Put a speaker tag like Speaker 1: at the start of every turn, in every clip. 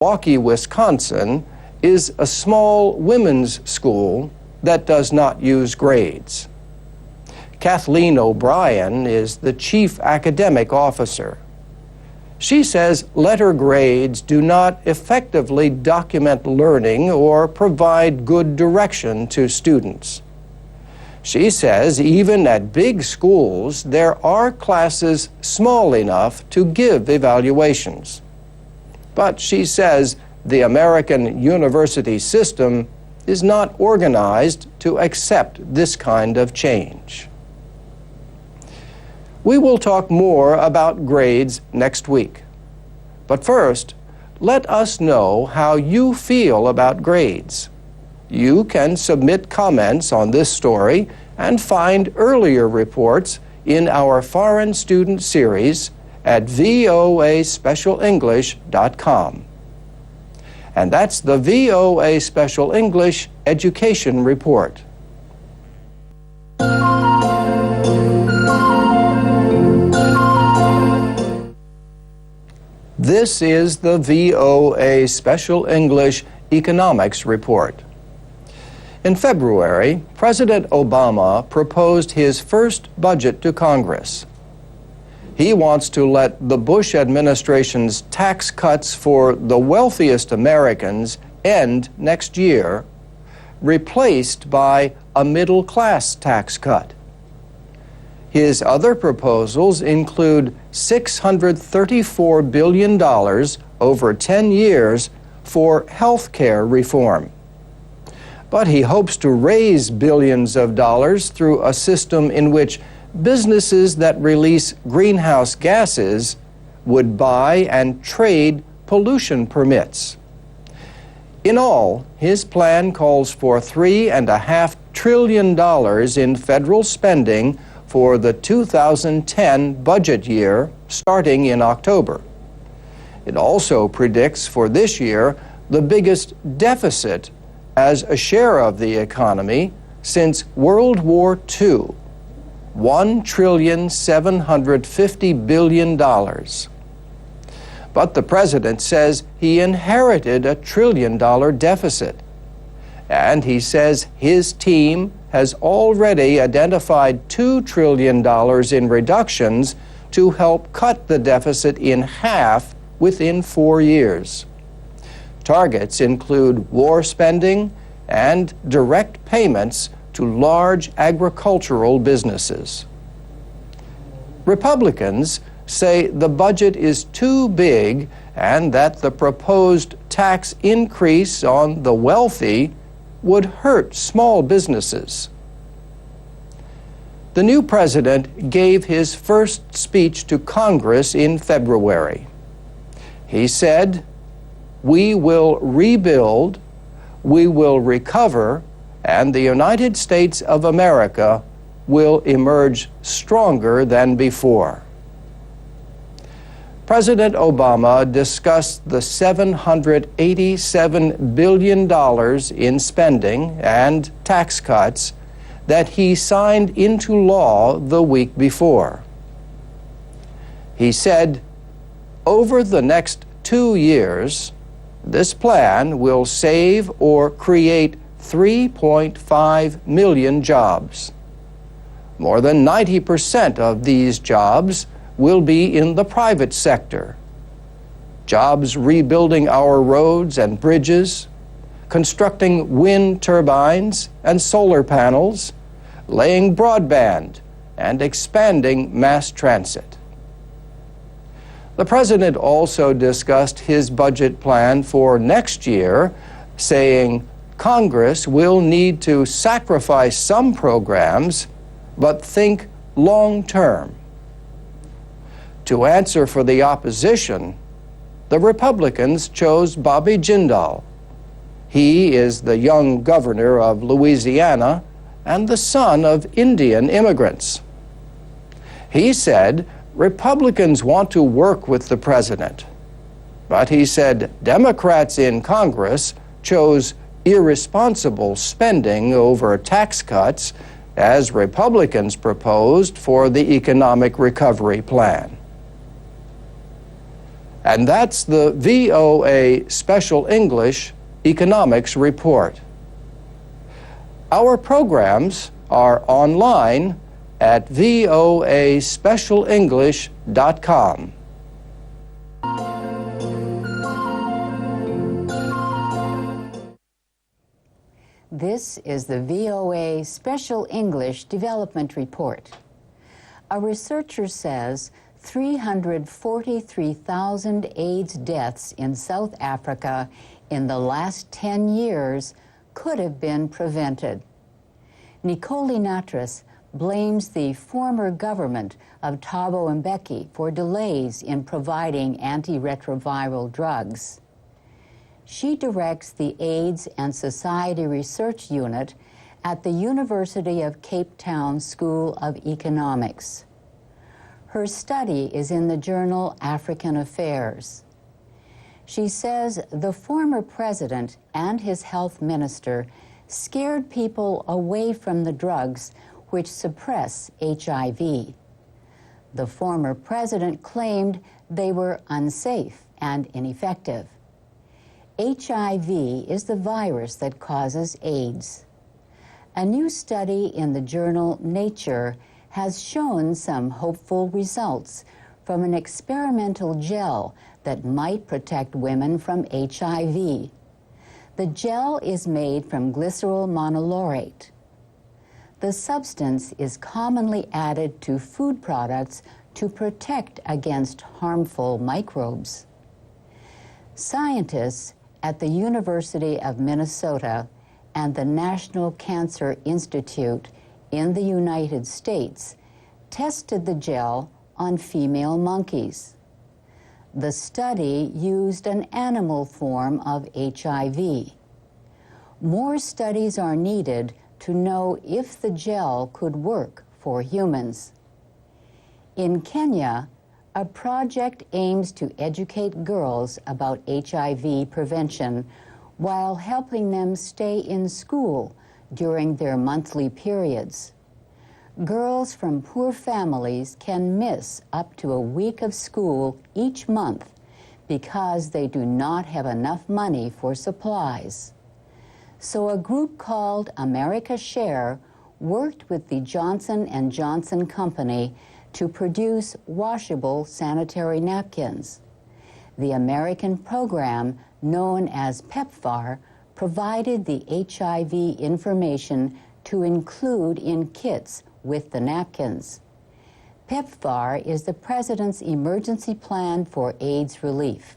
Speaker 1: Milwaukee, Wisconsin, is a small women's school that does not use grades. Kathleen O'Brien is the chief academic officer. She says letter grades do not effectively document learning or provide good direction to students. She says even at big schools, there are classes small enough to give evaluations. But she says the American university system is not organized to accept this kind of change. We will talk more about grades next week. But first, let us know how you feel about grades. You can submit comments on this story and find earlier reports in our Foreign Student Series at voaspecialenglish.com. And that's the VOA Special English Education Report. This is the VOA Special English Economics Report. In February, President Obama proposed his first budget to Congress. He wants to let the Bush administration's tax cuts for the wealthiest Americans end next year, replaced by a middle-class tax cut. His other proposals include $634 billion over 10 years for health care reform. But he hopes to raise billions of dollars through a system in which businesses that release greenhouse gases would buy and trade pollution permits. In all, his plan calls for $3.5 trillion in federal spending for the 2010 budget year starting in October. It also predicts for this year the biggest deficit as a share of the economy since World War II, $1.75 trillion. But the president says he inherited a $1 trillion deficit. And he says his team has already identified $2 trillion in reductions to help cut the deficit in half within 4 years. Targets include war spending and direct payments to large agricultural businesses. Republicans say the budget is too big and that the proposed tax increase on the wealthy would hurt small businesses. The new president gave his first speech to Congress in February. He said, "We will rebuild, we will recover, and the United States of America will emerge stronger than before." President Obama discussed the $787 billion in spending and tax cuts that he signed into law the week before. He said, "Over the next 2 years, this plan will save or create 3.5 million jobs. More than 90% of these jobs will be in the private sector. Jobs rebuilding our roads and bridges, constructing wind turbines and solar panels, laying broadband, and expanding mass transit." The president also discussed his budget plan for next year, saying Congress will need to sacrifice some programs, but think long-term. To answer for the opposition, the Republicans chose Bobby Jindal. He is the young governor of Louisiana and the son of Indian immigrants. He said Republicans want to work with the president, but he said Democrats in Congress chose irresponsible spending over tax cuts as Republicans proposed for the economic recovery plan. And that's the VOA Special English Economics Report. Our programs are online at voaspecialenglish.com.
Speaker 2: This is the VOA Special English Development Report. A researcher says 343,000 AIDS deaths in South Africa in the last 10 years could have been prevented. Nicole Natras blames the former government of Thabo Mbeki for delays in providing antiretroviral drugs. She directs the AIDS and Society Research Unit at the University of Cape Town School of Economics. Her study is in the journal African Affairs. She says the former president and his health minister scared people away from the drugs which suppress HIV. The former president claimed they were unsafe and ineffective. HIV is the virus that causes AIDS. A new study in the journal Nature has shown some hopeful results from an experimental gel that might protect women from HIV. The gel is made from glycerol monolaurate. The substance is commonly added to food products to protect against harmful microbes. Scientists at the University of Minnesota and the National Cancer Institute in the United States tested the gel on female monkeys. The study used an animal form of HIV. More studies are needed to know if the gel could work for humans. In Kenya, a project aims to educate girls about HIV prevention while helping them stay in school during their monthly periods. Girls from poor families can miss up to a week of school each month because they do not have enough money for supplies. So a group called America Share worked with the Johnson & Johnson Company to produce washable sanitary napkins. The American program, known as PEPFAR, provided the HIV information to include in kits with the napkins. PEPFAR is the President's emergency plan for AIDS relief.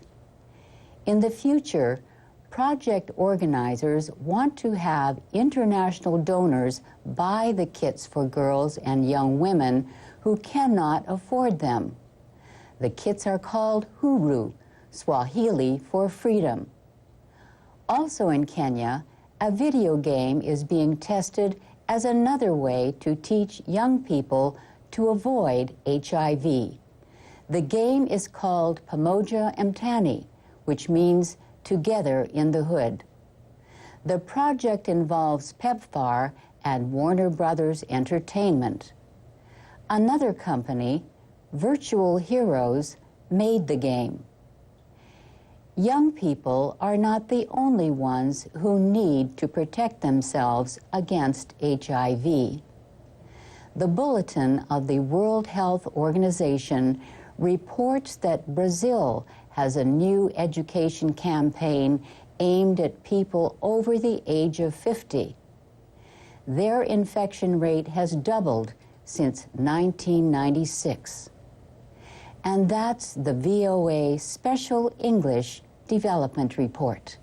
Speaker 2: In the future, project organizers want to have international donors buy the kits for girls and young women who cannot afford them. The kits are called Huru, Swahili for freedom. Also in Kenya, a video game is being tested as another way to teach young people to avoid HIV. The game is called Pamoja Mtani, which means Together in the Hood. The project involves PEPFAR and Warner Brothers Entertainment. Another company, Virtual Heroes, made the game. Young people are not the only ones who need to protect themselves against HIV. The Bulletin of the World Health Organization reports that Brazil has a new education campaign aimed at people over the age of 50. Their infection rate has doubled since 1996. And that's the VOA Special English Development Report.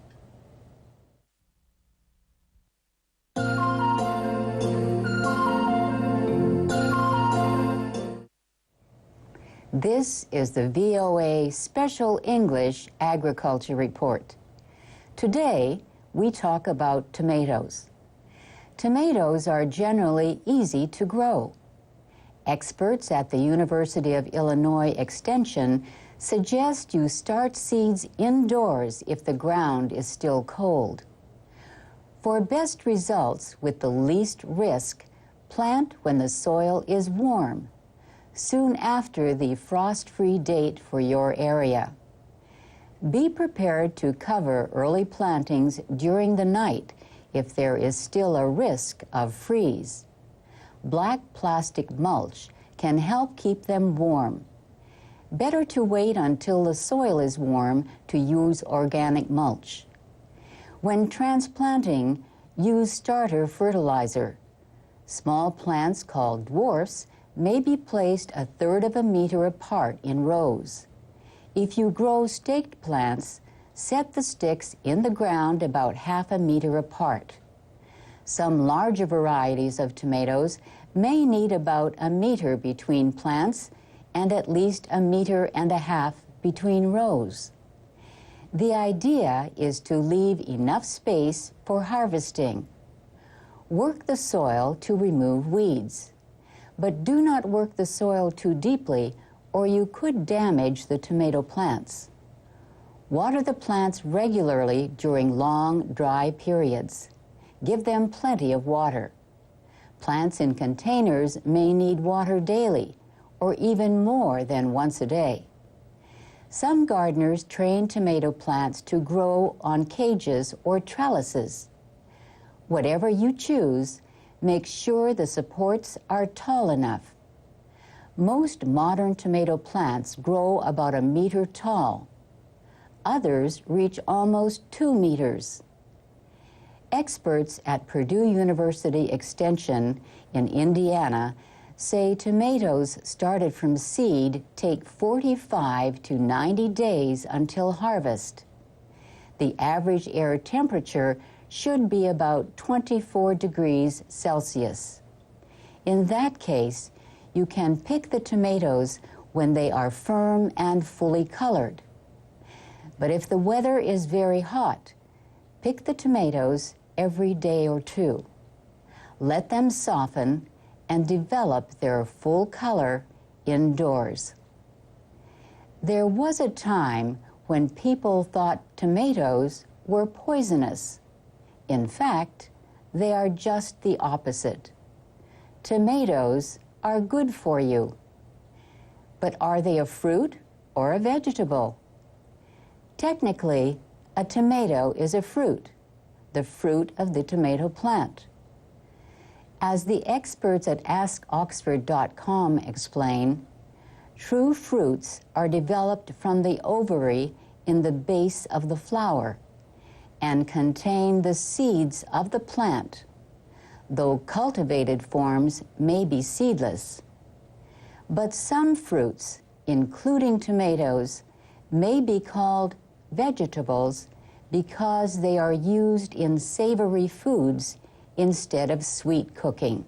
Speaker 2: This is the VOA Special English Agriculture Report. Today, we talk about tomatoes. Tomatoes are generally easy to grow. Experts at the University of Illinois Extension suggest you start seeds indoors if the ground is still cold. For best results with the least risk, plant when the soil is warm, soon after the frost-free date for your area. Be prepared to cover early plantings during the night if there is still a risk of freeze. Black plastic mulch can help keep them warm. Better to wait until the soil is warm to use organic mulch. When transplanting, use starter fertilizer. Small plants called dwarfs may be placed 1/3 of a meter apart in rows. If you grow staked plants, set the sticks in the ground about 1/2 meter apart. Some larger varieties of tomatoes may need about 1 meter between plants and at least 1.5 meters between rows. The idea is to leave enough space for harvesting. Work the soil to remove weeds, but do not work the soil too deeply or you could damage the tomato plants. Water the plants regularly during long, dry periods. Give them plenty of water. Plants in containers may need water daily, or even more than once a day. Some gardeners train tomato plants to grow on cages or trellises. Whatever you choose, make sure the supports are tall enough. Most modern tomato plants grow about 1 meter tall. Others reach almost 2 meters. Experts at Purdue University Extension in Indiana say tomatoes started from seed take 45 to 90 days until harvest. The average air temperature should be about 24 degrees Celsius. In that case, you can pick the tomatoes when they are firm and fully colored. But if the weather is very hot, pick the tomatoes every day or two. Let them soften and develop their full color indoors. There was a time when people thought tomatoes were poisonous. In fact, they are just the opposite. Tomatoes are good for you. But are they a fruit or a vegetable? Technically, a tomato is a fruit, the fruit of the tomato plant. As the experts at AskOxford.com explain, true fruits are developed from the ovary in the base of the flower and contain the seeds of the plant, though cultivated forms may be seedless. But some fruits, including tomatoes, may be called vegetables because they are used in savory foods instead of sweet cooking.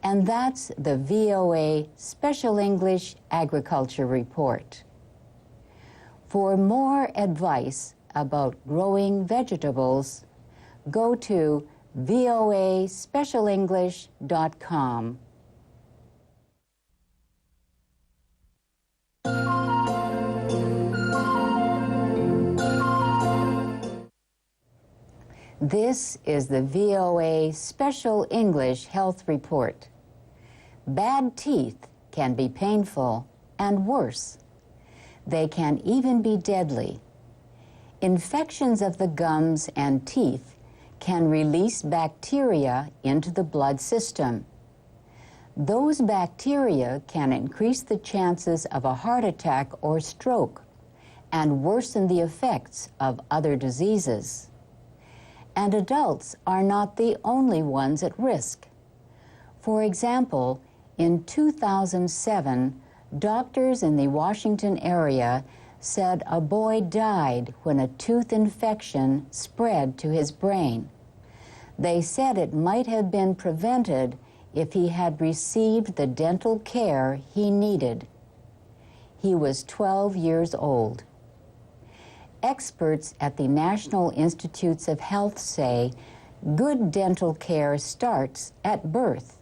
Speaker 2: And that's the VOA Special English Agriculture Report. For more advice about growing vegetables, go to voaspecialenglish.com. This is the VOA Special English Health Report. Bad teeth can be painful and worse. They can even be deadly. Infections of the gums and teeth can release bacteria into the blood system. Those bacteria can increase the chances of a heart attack or stroke and worsen the effects of other diseases. And adults are not the only ones at risk. For example, in 2007, doctors in the Washington area said a boy died when a tooth infection spread to his brain. They said it might have been prevented if he had received the dental care he needed. He was 12 years old. Experts at the National Institutes of Health say good dental care starts at birth.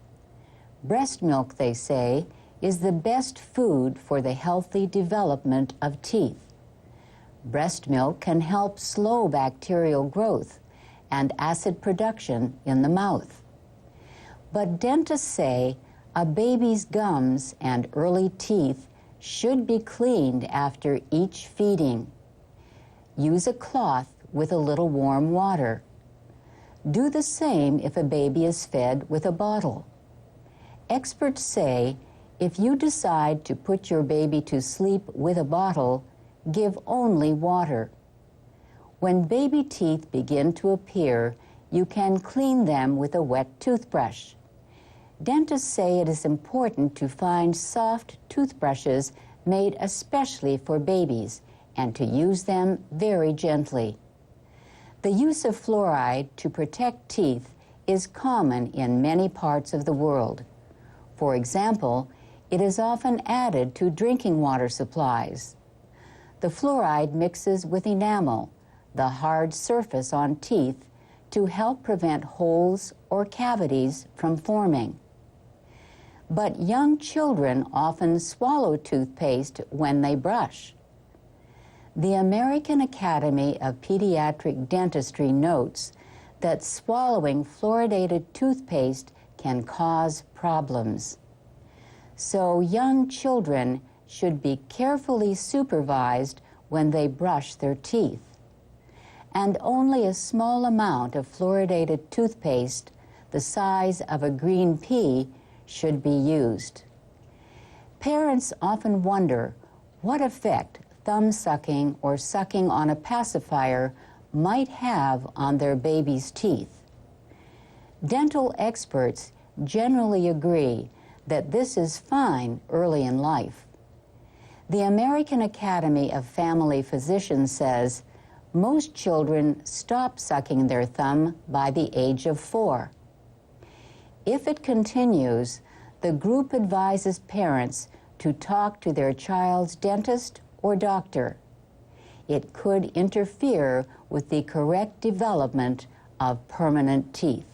Speaker 2: Breast milk, they say, is the best food for the healthy development of teeth. Breast milk can help slow bacterial growth and acid production in the mouth. But dentists say a baby's gums and early teeth should be cleaned after each feeding. use a cloth with a little warm water. Do the same if a baby is fed with a bottle. Experts say if you decide to put your baby to sleep with a bottle, give only water. When baby teeth begin to appear, you can clean them with a wet toothbrush. Dentists say it is important to find soft toothbrushes made especially for babies and to use them very gently. The use of fluoride to protect teeth is common in many parts of the world. For example, it is often added to drinking water supplies. The fluoride mixes with enamel, the hard surface on teeth, to help prevent holes or cavities from forming. But young children often swallow toothpaste when they brush. The American Academy of Pediatric Dentistry notes that swallowing fluoridated toothpaste can cause problems. So young children should be carefully supervised when they brush their teeth. And only a small amount of fluoridated toothpaste, the size of a green pea, should be used. Parents often wonder what effect thumb sucking or sucking on a pacifier might have on their baby's teeth. Dental experts generally agree that this is fine early in life. The American Academy of Family Physicians says most children stop sucking their thumb by the age of 4. If it continues, the group advises parents to talk to their child's dentist or doctor. It could interfere with the correct development of permanent teeth.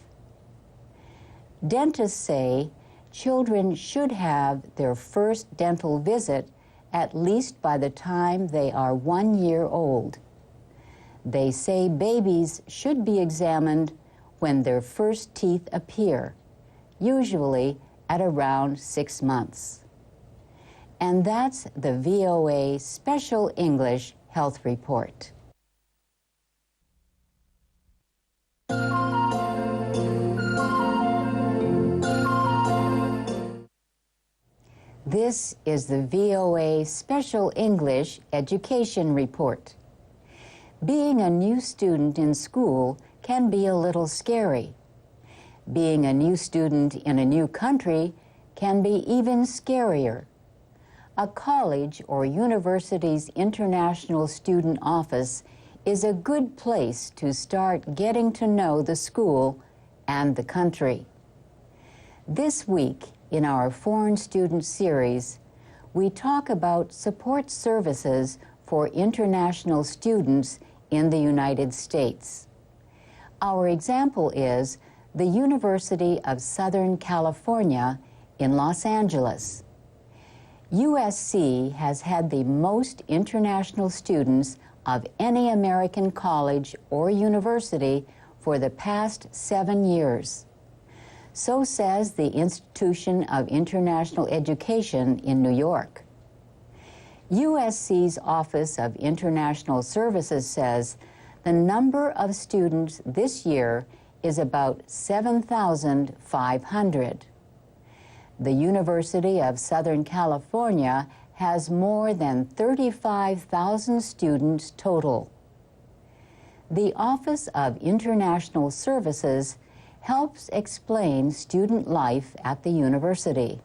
Speaker 2: Dentists say children should have their first dental visit at least by the time they are 1 year old. They say babies should be examined when their first teeth appear, usually at around 6 months. And that's the VOA Special English Health Report. This is the VOA Special English Education Report. Being a new student in school can be a little scary. Being a new student in a new country can be even scarier. A college or university's international student office is a good place to start getting to know the school and the country. This week, in our Foreign Student Series, we talk about support services for international students in the United States. Our example is the University of Southern California in Los Angeles. USC has had the most international students of any American college or university for the past 7 years. So says the Institution of International Education in New York. USC's Office of International Services says the number of students this year is about 7,500. The University of Southern California has more than 35,000 students total. The Office of International Services helps explain student life at the university.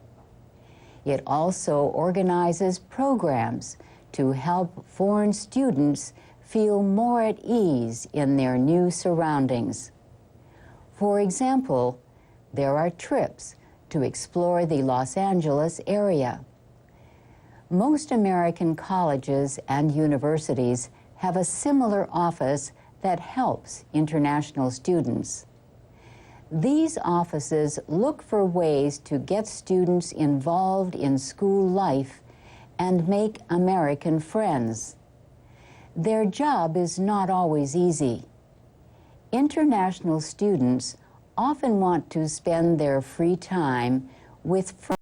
Speaker 2: It also organizes programs to help foreign students feel more at ease in their new surroundings. For example, there are trips to explore the Los Angeles area. Most American colleges and universities have a similar office that helps international students. These offices look for ways to get students involved in school life and make American friends. Their job is not always easy. International students often want to spend their free time with friends